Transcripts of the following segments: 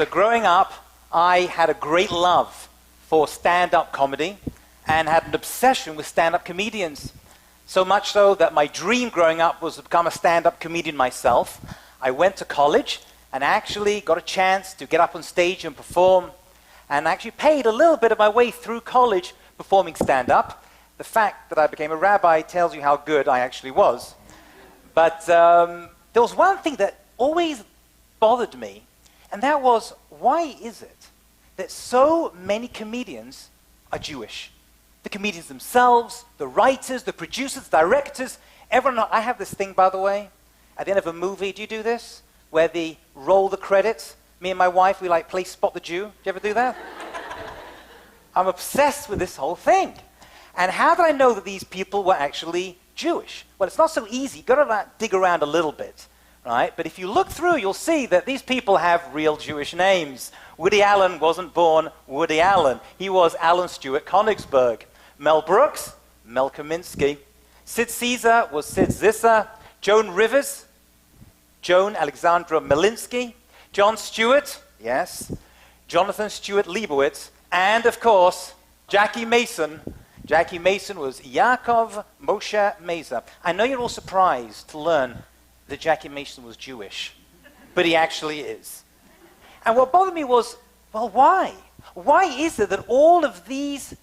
So growing up, I had a great love for stand-up comedy and had an obsession with stand-up comedians. So much so that my dream growing up was to become a stand-up comedian myself. I went to college and actually got a chance to get up on stage and perform, and actually paid a little bit of my way through college performing stand-up. The fact that I became a rabbi tells you how good I actually was. But there was one thing that always bothered me, and that was, why is it that so many comedians are Jewish? The comedians themselves, the writers, the producers, the directors, everyone. I have this thing, by the way, at the end of a movie, do you do this? Where they roll the credits. Me and my wife, we like play Spot the Jew. Do you ever do that? I'm obsessed with this whole thing. And how did I know that these people were actually Jewish? Well, it's not so easy. You've got to dig around a little bit, right? But if you look through, you'll see that these people have real Jewish names. Woody Allen wasn't born Woody Allen. He was Alan Stewart Konigsberg. Mel Brooks, Mel Kaminsky. Sid Caesar was Sid Zisser. Joan Rivers, Joan Alexandra Malinsky. Jon Stewart, yes. Jonathan Stewart Leibowitz. And, of course, Jackie Mason. Jackie Mason was Yaakov Moshe Meza. I know you're all surprised to learn that Jackie Mason was Jewish, but he actually is. And what bothered me was, well, why? Why is it that all of these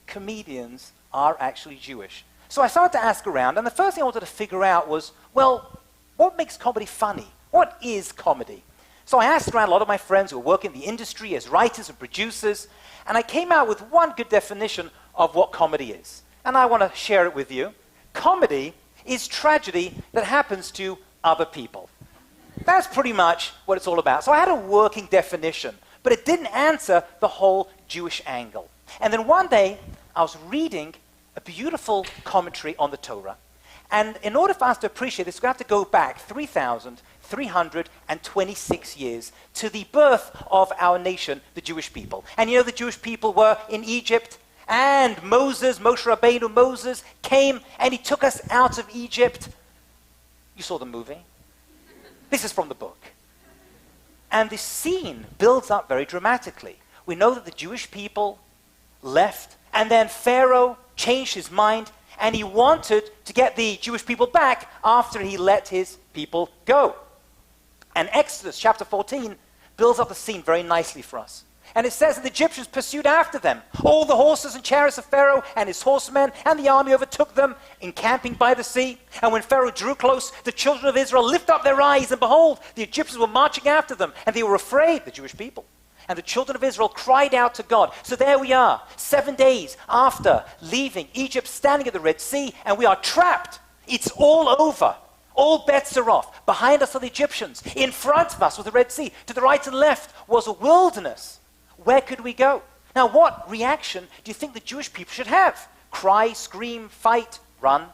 comedians are actually Jewish? So I started to ask around, and the first thing I wanted to figure out was, well, what makes comedy funny? What is comedy? So I asked around a lot of my friends who work in the industry as writers and producers, and I came out with one good definition of what comedy is. And I want to share it with you. Comedy is tragedy that happens to other people. That's pretty much what it's all about. So I had a working definition, but it didn't answer the whole Jewish angle. And then one day, I was reading a beautiful commentary on the Torah. And in order for us to appreciate this, we have to go back 3,326 years to the birth of our nation, the Jewish people. And you know the Jewish people were in Egypt, and Moshe Rabbeinu Moses came and he took us out of Egypt. You saw the movie? This is from the book. And this scene builds up very dramatically. We know that the Jewish people left, and then Pharaoh changed his mind, and he wanted to get the Jewish people back after he let his people go. And Exodus chapter 14 builds up the scene very nicely for us. And it says that the Egyptians pursued after them. All the horses and chariots of Pharaoh and his horsemen and the army overtook them, encamping by the sea. And when Pharaoh drew close, the children of Israel lifted up their eyes, and behold, the Egyptians were marching after them, and they were afraid, the Jewish people. And the children of Israel cried out to God. So there we are, 7 days after leaving Egypt, standing at the Red Sea, and we are trapped. It's all over. All bets are off. Behind us are the Egyptians. In front of us was the Red Sea. To the right and left was a wilderness. Where could we go? Now, what reaction do you think the Jewish people should have? Cry, scream, fight, run?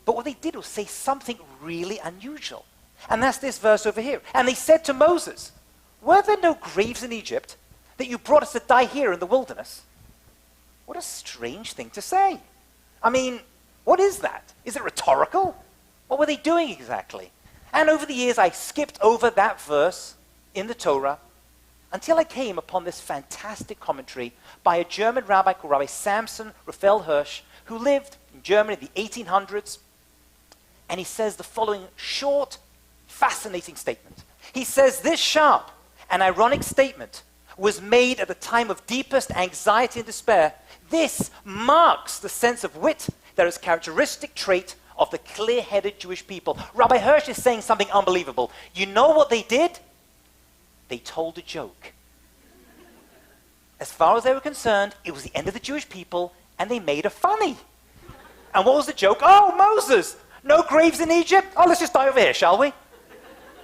But what they did was say something really unusual. And that's this verse over here. And they said to Moses, "Were there no graves in Egypt that you brought us to die here in the wilderness?" What a strange thing to say. I mean, what is that? Is it rhetorical? What were they doing exactly? And over the years, I skipped over that verse in the Torah until I came upon this fantastic commentary by a German rabbi called Rabbi Samson Raphael Hirsch, who lived in Germany in the 1800s. And he says the following short, fascinating statement. He says, this sharp and ironic statement was made at the time of deepest anxiety and despair. This marks the sense of wit that is characteristic trait of the clear-headed Jewish people. Rabbi Hirsch is saying something unbelievable. You know what they did? They told a joke. As far as they were concerned, it was the end of the Jewish people, and they made a funny. And what was the joke? Oh, Moses, no graves in Egypt? Oh, let's just die over here, shall we?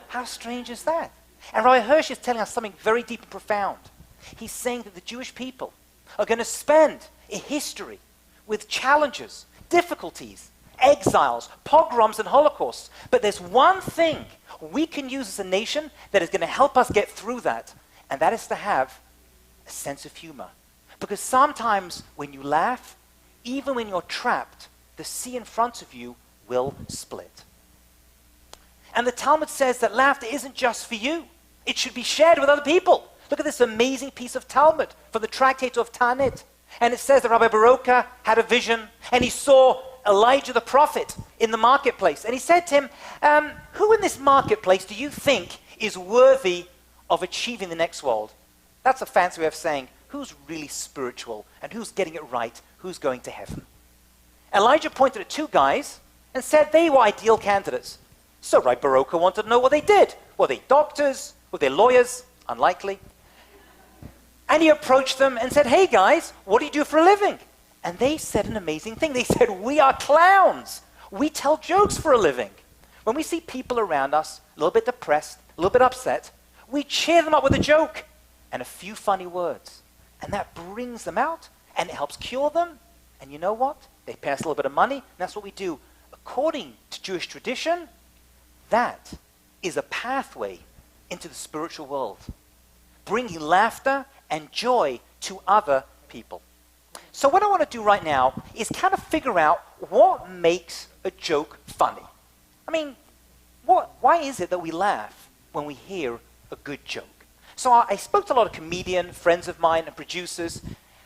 How strange is that? And Rabbi Hirsch is telling us something very deep and profound. He's saying that the Jewish people are going to spend a history with challenges, difficulties, exiles, pogroms, and holocausts. But there's one thing we can use as a nation that is going to help us get through that, and that is to have a sense of humor. Because sometimes when you laugh, even when you're trapped, the sea in front of you will split. And the Talmud says that laughter isn't just for you. It should be shared with other people. Look at this amazing piece of Talmud from the Tractate of Tanit. And it says that Rabbi Baroka had a vision, and he saw Elijah the prophet in the marketplace. And he said to him, who in this marketplace do you think is worthy of achieving the next world? That's a fancy way of saying, who's really spiritual, and who's getting it right, who's going to heaven? Elijah pointed at two guys and said they were ideal candidates. So Rabbi Baroka wanted to know what they did. Were they doctors? Were they lawyers? Unlikely. And he approached them and said, hey guys, what do you do for a living? And they said an amazing thing. They said, we are clowns. We tell jokes for a living. When we see people around us a little bit depressed, a little bit upset, we cheer them up with a joke and a few funny words. And that brings them out, and it helps cure them. And you know what? They pay us a little bit of money, and that's what we do. According to Jewish tradition, that is a pathway into the spiritual world, bringing laughter and joy to other people. So what I want to do right now is kind of figure out what makes a joke funny. I mean, why is it that we laugh when we hear a good joke? So I spoke to a lot of comedian friends of mine and producers,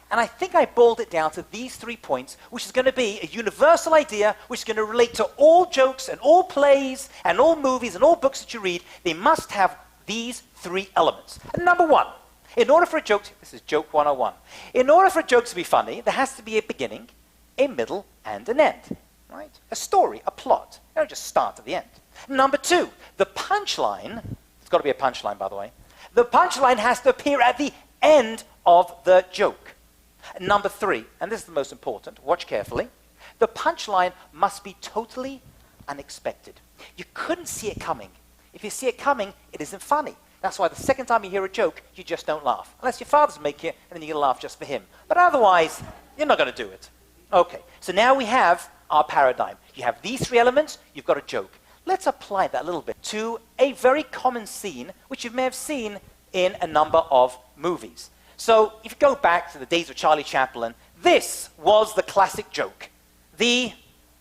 and I think I boiled it down to these 3 points, which is going to be a universal idea, which is going to relate to all jokes and all plays and all movies and all books that you read. They must have these 3 elements. And number 1, in order for a joke, this is joke 101, in order for a joke to be funny, there has to be a beginning, a middle, and an end, right? A story, a plot. You don't just start at the end. Number 2, the punchline, it's got to be a punchline, by the way, the punchline has to appear at the end of the joke. Number 3, and this is the most important, watch carefully, the punchline must be totally unexpected. You couldn't see it coming. If you see it coming, it isn't funny. That's why the second time you hear a joke, you just don't laugh. Unless your father's making it, and then you can laugh just for him. But otherwise, you're not going to do it. Okay, so now we have our paradigm. You have these 3 elements, you've got a joke. Let's apply that a little bit to a very common scene, which you may have seen in a number of movies. So if you go back to the days of Charlie Chaplin, this was the classic joke. The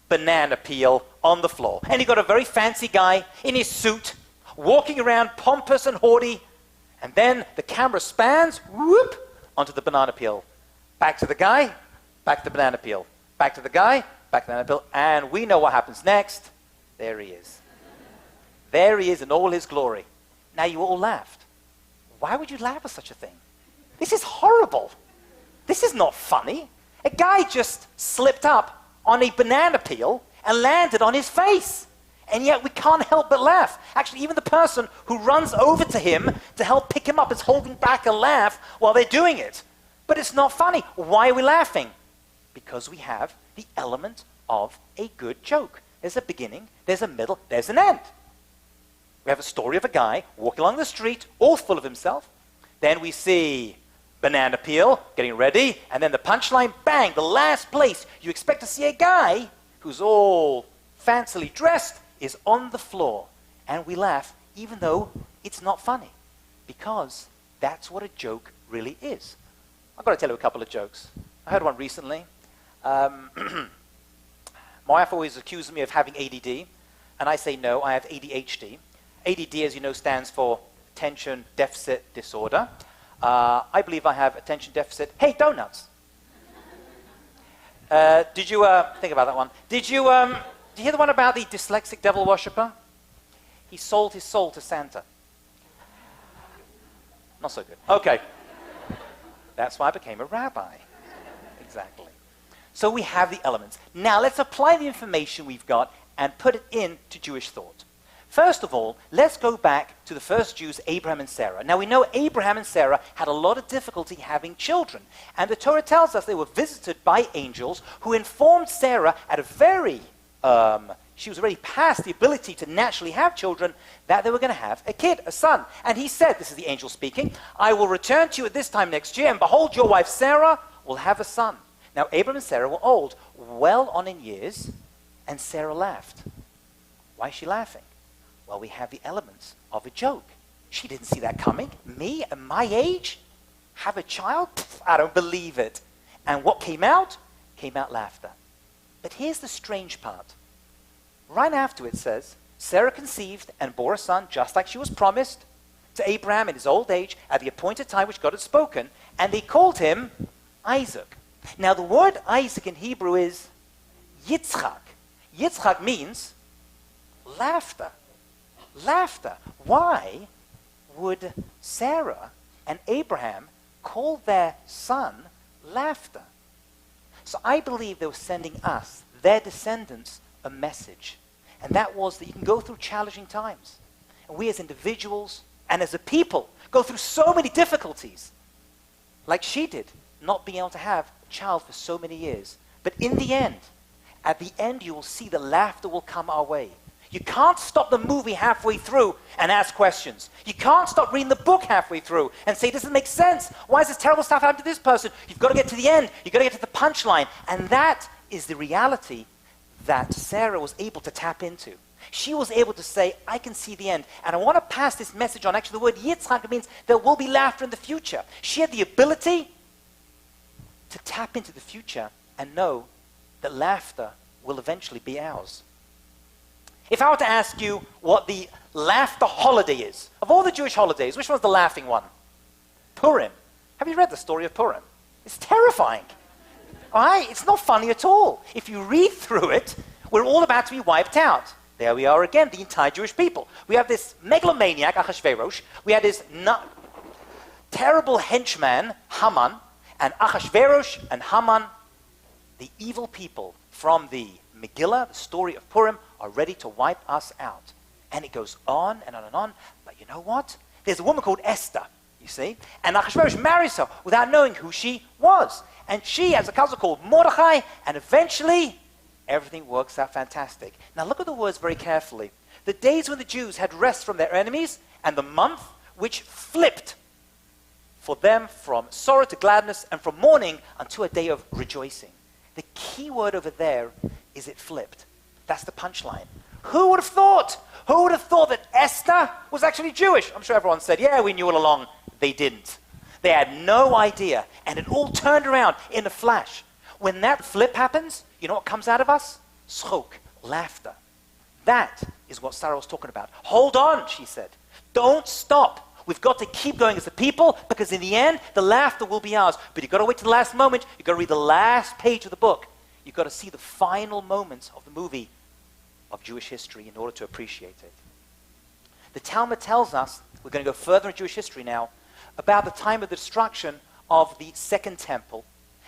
banana peel on the floor. And you got a very fancy guy in his suit, walking around pompous and haughty, and then the camera spans, whoop, onto the banana peel. Back to the guy, back to the banana peel. Back to the guy, back to the banana peel, and we know what happens next. There he is. There he is in all his glory. Now you all laughed. Why would you laugh at such a thing? This is horrible. This is not funny. A guy just slipped up on a banana peel and landed on his face. And yet we can't help but laugh. Actually, even the person who runs over to him to help pick him up is holding back a laugh while they're doing it. But it's not funny. Why are we laughing? Because we have the element of a good joke. There's a beginning, there's a middle, there's an end. We have a story of a guy walking along the street, all full of himself. Then we see banana peel getting ready, and then the punchline, bang, the last place you expect to see a guy who's all fancily dressed is on the floor. And we laugh, even though it's not funny, because that's what a joke really is. I've got to tell you a couple of jokes. I heard one recently. My wife always accuses me of having ADD, and I say no, I have ADHD. ADD, as you know, stands for Attention Deficit Disorder. I believe I have attention deficit. Hey, donuts! Did you think about that one? Did you hear the one about the dyslexic devil worshipper? He sold his soul to Santa. Not so good. Okay. That's why I became a rabbi. Exactly. So we have the elements. Now let's apply the information we've got and put it into Jewish thought. First of all, let's go back to the first Jews, Abraham and Sarah. Now we know Abraham and Sarah had a lot of difficulty having children. And the Torah tells us they were visited by angels who informed Sarah at a very, she was already past the ability to naturally have children, that they were going to have a kid, a son. And he said, this is the angel speaking, I will return to you at this time next year, and behold, your wife Sarah will have a son. Now Abraham and Sarah were old, well on in years, and Sarah laughed. Why is she laughing? Well, we have the elements of a joke. She didn't see that coming. Me, at my age, have a child? Pff, I don't believe it. And what came out? Came out laughter. But here's the strange part. Right after it says, Sarah conceived and bore a son just like she was promised. It to Abraham in his old age at the appointed time which God had spoken, and they called him Isaac. Now the word Isaac in Hebrew is Yitzchak. Yitzchak means laughter. Laughter. Why would Sarah and Abraham call their son laughter? So I believe they were sending us, their descendants, a message. And that was that you can go through challenging times. And we as individuals and as a people go through so many difficulties. Like she did, not being able to have a child for so many years. But in the end, at the end you will see the laughter will come our way. You can't stop the movie halfway through and ask questions. You can't stop reading the book halfway through and say, doesn't make sense. Why is this terrible stuff happening to this person? You've got to get to the end. You've got to get to the punchline. And that is the reality that Sarah was able to tap into. She was able to say, I can see the end. And I want to pass this message on. Actually, the word Yitzchak means there will be laughter in the future. She had the ability to tap into the future and know that laughter will eventually be ours. If I were to ask you what the laughter holiday is, of all the Jewish holidays, which one's the laughing one? Purim. Have you read the story of Purim? It's terrifying. All right? It's not funny at all. If you read through it, we're all about to be wiped out. There we are again, the entire Jewish people. We have this megalomaniac, Achashverosh. We had this terrible henchman, Haman, and Achashverosh and Haman, the evil people from the Megillah, the story of Purim, are ready to wipe us out. And it goes on and on and on. But you know what? There's a woman called Esther, you see? And Achashverosh marries her without knowing who she was. And she has a cousin called Mordechai, and eventually everything works out fantastic. Now look at the words very carefully. The days when the Jews had rest from their enemies, and the month which flipped for them from sorrow to gladness, and from mourning unto a day of rejoicing. The key word over there is it flipped. That's the punchline. Who would have thought? Who would have thought that Esther was actually Jewish? I'm sure everyone said, yeah, we knew all along. They didn't. They had no idea. And it all turned around in a flash. When that flip happens, you know what comes out of us? Schok, laughter. That is what Sarah was talking about. Hold on, she said. Don't stop. We've got to keep going as a people, because in the end, the laughter will be ours. But you've got to wait to the last moment. You've got to read the last page of the book. You've got to see the final moments of the movie of Jewish history in order to appreciate it. The Talmud tells us, we're going to go further in Jewish history now, about the time of the destruction of the Second Temple.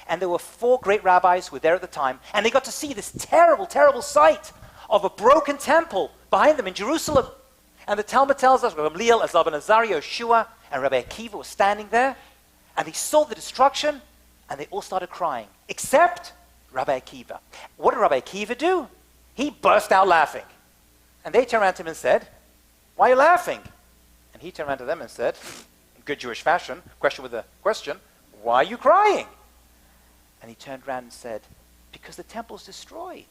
And there were 4 great rabbis who were there at the time, and they got to see this terrible, terrible sight of a broken temple behind them in Jerusalem. And the Talmud tells us, Rabbi Gamliel, Azar ben Azariah, Yeshua, and Rabbi Akiva were standing there, and they saw the destruction, and they all started crying, except Rabbi Akiva. What did Rabbi Akiva do? He burst out laughing. And they turned around to him and said, why are you laughing? And he turned around to them and said, in good Jewish fashion, question with a question, why are you crying? And he turned around and said, because the temple's destroyed.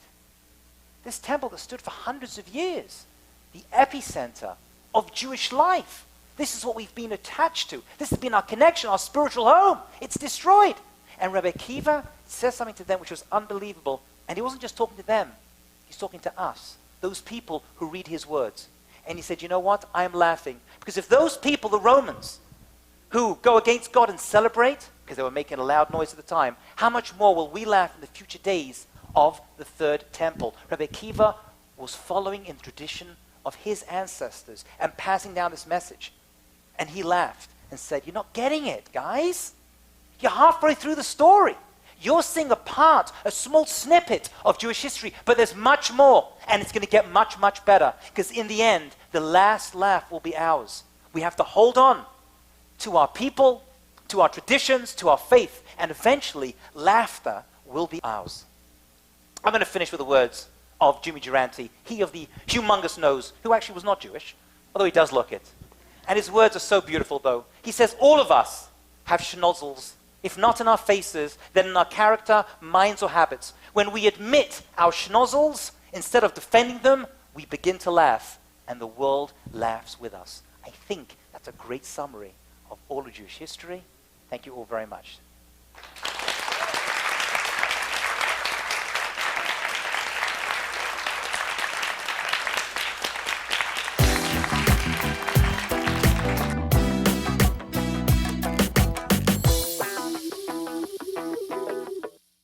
This temple that stood for hundreds of years, the epicenter of Jewish life. This is what we've been attached to. This has been our connection, our spiritual home. It's destroyed. And Rabbi Akiva says something to them which was unbelievable. And he wasn't just talking to them. He's talking to us, those people who read his words. And he said, you know what? I'm laughing. Because if those people, the Romans, who go against God and celebrate, because they were making a loud noise at the time, how much more will we laugh in the future days of the Third Temple? Rabbi Akiva was following in the tradition of his ancestors and passing down this message. And he laughed and said, you're not getting it, guys. You're halfway through the story. You're seeing a part, a small snippet of Jewish history, but there's much more, and it's going to get much, much better, because in the end, the last laugh will be ours. We have to hold on to our people, to our traditions, to our faith, and eventually, laughter will be ours. I'm going to finish with the words of Jimmy Durante, he of the humongous nose, who actually was not Jewish, although he does look it. And his words are so beautiful, though. He says, all of us have schnozzles. If not in our faces, then in our character, minds, or habits. When we admit our schnozzles, instead of defending them, we begin to laugh, and the world laughs with us. I think that's a great summary of all of Jewish history. Thank you all very much.